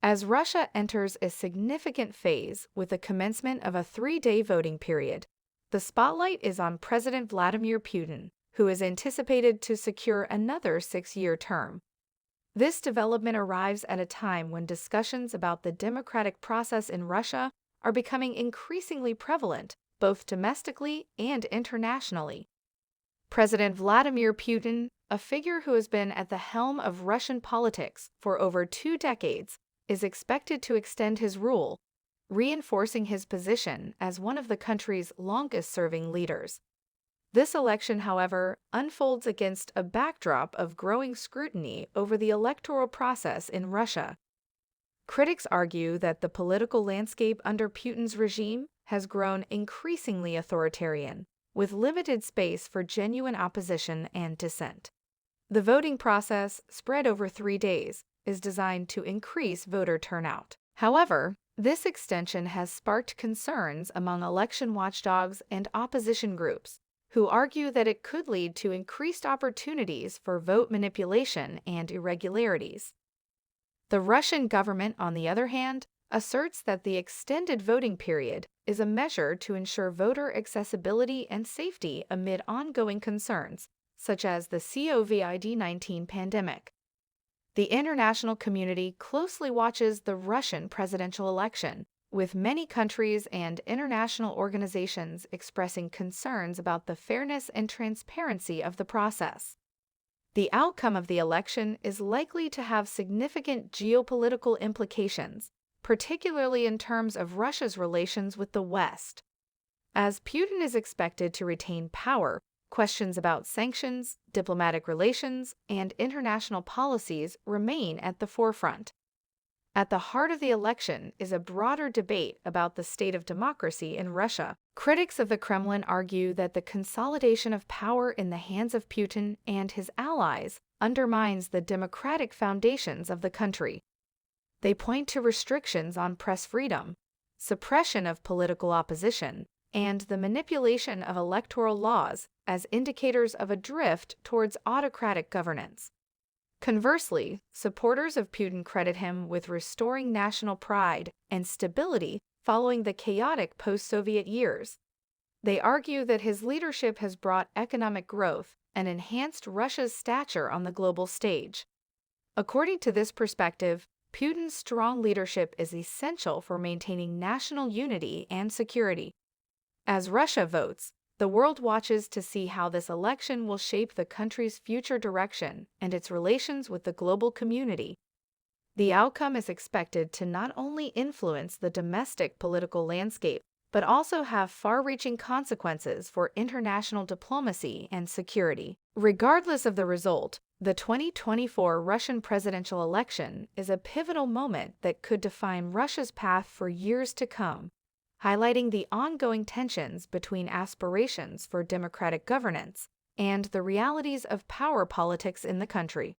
As Russia enters a significant phase with the commencement of a 3-day voting period, the spotlight is on President Vladimir Putin, who is anticipated to secure another 6-year term. This development arrives at a time when discussions about the democratic process in Russia are becoming increasingly prevalent, both domestically and internationally. President Vladimir Putin, a figure who has been at the helm of Russian politics for over 2 decades, is expected to extend his rule, reinforcing his position as one of the country's longest-serving leaders. This election, however, unfolds against a backdrop of growing scrutiny over the electoral process in Russia. Critics argue that the political landscape under Putin's regime has grown increasingly authoritarian, with limited space for genuine opposition and dissent. The voting process, spread over 3 days, is designed to increase voter turnout. However, this extension has sparked concerns among election watchdogs and opposition groups, who argue that it could lead to increased opportunities for vote manipulation and irregularities. The Russian government, on the other hand, asserts that the extended voting period is a measure to ensure voter accessibility and safety amid ongoing concerns, such as the COVID-19 pandemic. The international community closely watches the Russian presidential election, with many countries and international organizations expressing concerns about the fairness and transparency of the process. The outcome of the election is likely to have significant geopolitical implications, particularly in terms of Russia's relations with the West. As Putin is expected to retain power, questions about sanctions, diplomatic relations, and international policies remain at the forefront. At the heart of the election is a broader debate about the state of democracy in Russia. Critics of the Kremlin argue that the consolidation of power in the hands of Putin and his allies undermines the democratic foundations of the country. They point to restrictions on press freedom, suppression of political opposition, and the manipulation of electoral laws as indicators of a drift towards autocratic governance. Conversely, supporters of Putin credit him with restoring national pride and stability following the chaotic post-Soviet years. They argue that his leadership has brought economic growth and enhanced Russia's stature on the global stage. According to this perspective, Putin's strong leadership is essential for maintaining national unity and security. As Russia votes, the world watches to see how this election will shape the country's future direction and its relations with the global community. The outcome is expected to not only influence the domestic political landscape, but also have far-reaching consequences for international diplomacy and security. Regardless of the result, the 2024 Russian presidential election is a pivotal moment that could define Russia's path for years to come, highlighting the ongoing tensions between aspirations for democratic governance and the realities of power politics in the country.